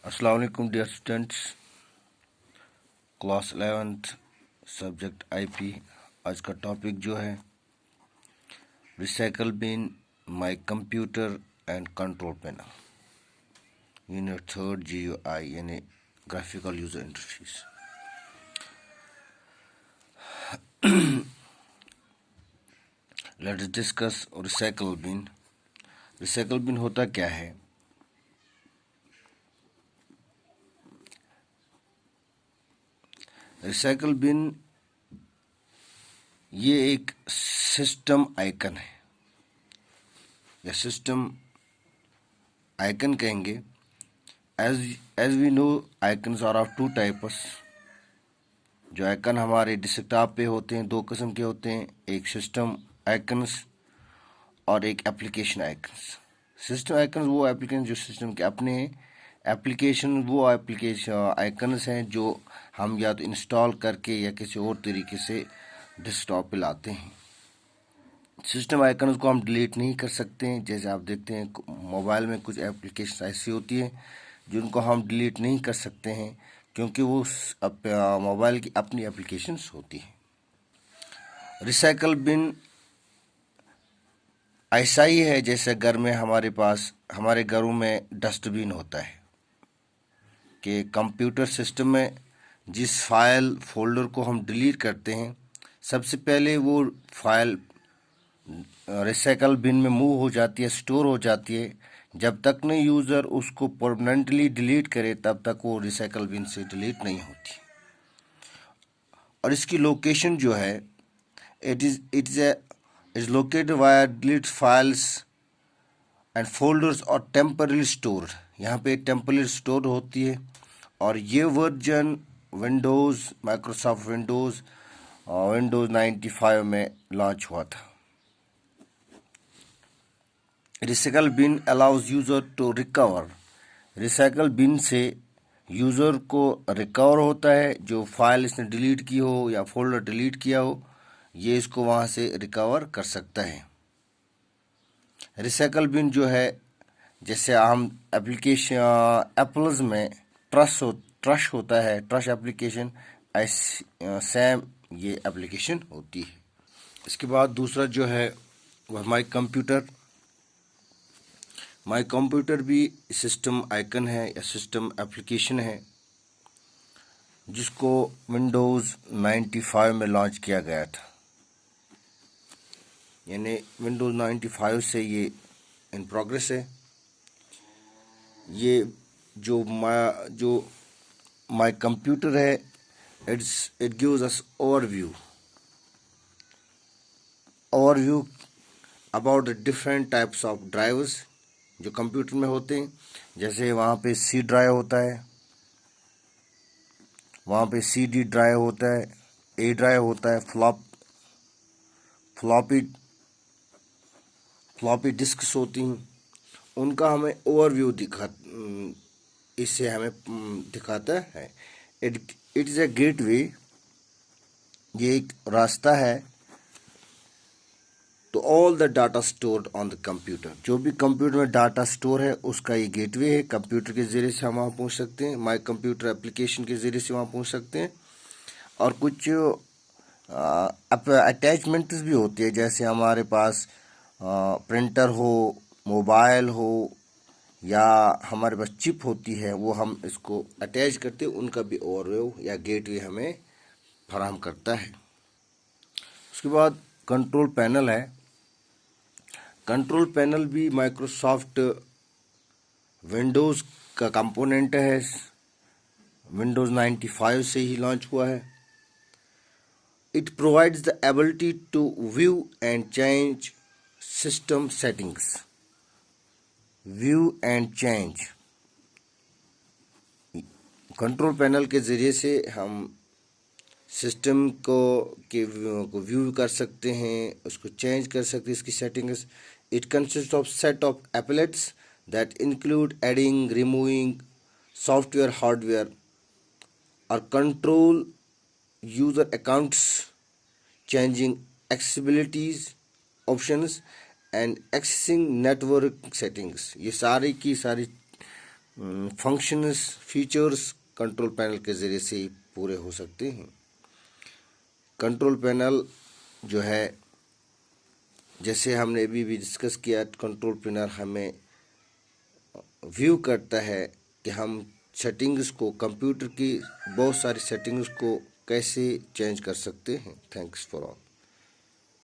अस्सलाम वालेकुम dear students, class 11th subject IP. आज का टॉपिक जो है recycle bin, my computer and control panel, unit 3 GUI यानी graphical user interface. Let's discuss recycle bin. Recycle bin होता क्या है? रिसाइकल बिन ये एक सिस्टम आइकन है या सिस्टम आइकन कहेंगे। As we know, icons are of two types. जो आइकन हमारे डेस्कटॉप पे होते हैं, दो किस्म के होते हैं, एक सिस्टम आइकन्स और एक एप्लीकेशन आइकन्स। सिस्टम आइकन्स वो एप्लीकेशन जो सिस्टम के अपने हैं। एप्लीकेशन वो एप्लीकेशन आइकन्स हैं जो हम या तो इंस्टॉल करके या किसी और तरीके से डेस्कटॉप पे लाते हैं। सिस्टम आइकन्स को हम डिलीट नहीं कर सकते हैं। जैसे आप देखते हैं मोबाइल में कुछ एप्लीकेशन ऐसी होती है जिनको हम डिलीट नहीं कर सकते हैं, क्योंकि वो मोबाइल की अपनी एप्लीकेशंस होती है। रिसाइकल बिन ऐसा ही है जैसे घर में हमारे घरों में डस्टबिन होता है कि कंप्यूटर सिस्टम में जिस फाइल फोल्डर को हम डिलीट करते हैं, सबसे पहले वो फाइल रिसाइकल बिन में मूव हो जाती है, स्टोर हो जाती है। जब तक न यूज़र उसको परमानेंटली डिलीट करे तब तक वो रिसाइकल बिन से डिलीट नहीं होती। और इसकी लोकेशन जो है, it is located via delete files and folders और टेम्पररी स्टोर। यहाँ पे टेम्पररी स्टोर होती है। और ये वर्जन विंडोज़, माइक्रोसॉफ्ट विंडोज़ 95 में लॉन्च हुआ था। Recycle bin allows user to recover. Recycle bin से यूज़र को रिकवर होता है, जो फाइल इसने डिलीट की हो या फोल्डर डिलीट किया हो, ये इसको वहाँ से रिकवर कर सकता है। रिसाइकल बिन जो है, जैसे हम एप्लीकेशन एप्पल्स में ट्रश होता है, ट्रश एप्लीकेशन, सेम ये एप्लीकेशन होती है। इसके बाद दूसरा जो है वह माई कंप्यूटर भी सिस्टम आइकन है या सिस्टम एप्लीकेशन है, जिसको विंडोज़ 95 में लॉन्च किया गया था। यानी विंडोज़ 95 से ये इन प्रोग्रेस है। ये जो माई कंप्यूटर है, it gives us overview about the different types of drives जो कंप्यूटर में होते हैं। जैसे वहाँ पे सी ड्राइव होता है, वहाँ पे CD ड्राइव होता है, A ड्राइव होता है, फ्लॉपी डिस्क्स होती हैं। उनका हमें ओवरव्यू इससे हमें दिखाता है। इट इज़ ए गेटवे, ये एक रास्ता है तो all the data stored on the computer. जो भी कंप्यूटर में डाटा स्टोर है उसका ये गेटवे है। कंप्यूटर के ज़रिए से हम वहाँ पहुँच सकते हैं, माई कंप्यूटर एप्लीकेशन के ज़रिए से वहाँ पहुँच सकते हैं। और कुछ अटैचमेंट्स भी होती है, जैसे हमारे पास प्रिंटर हो, मोबाइल हो, या हमारे पास चिप होती है, वो हम इसको अटैच करते हैं। उनका भी ओवरव्यू या गेटवे हमें फराहम करता है। उसके बाद कंट्रोल पैनल है। कंट्रोल पैनल भी माइक्रोसॉफ्ट विंडोज़ का कंपोनेंट है, विंडोज़ 95 से ही लॉन्च हुआ है। It provides the ability to view and change system settings. View and change, control panel के ज़रिए से हम सिस्टम को व्यू कर सकते हैं, उसको चेंज कर सकते हैं, इसकी settings. It consist of set of applets that include adding, removing software, hardware, और control user accounts, changing accessibilities options and accessing network settings। ये सारी की सारी फंक्शंस फीचर्स कंट्रोल पैनल के ज़रिए से ही पूरे हो सकते हैं। कंट्रोल पैनल जो है, जैसे हमने अभी भी डिस्कस किया, कंट्रोल पैनल हमें व्यू करता है कि हम सेटिंग्स को, कंप्यूटर की बहुत सारी सेटिंग्स को कैसे चेंज कर सकते हैं। Thanks for all.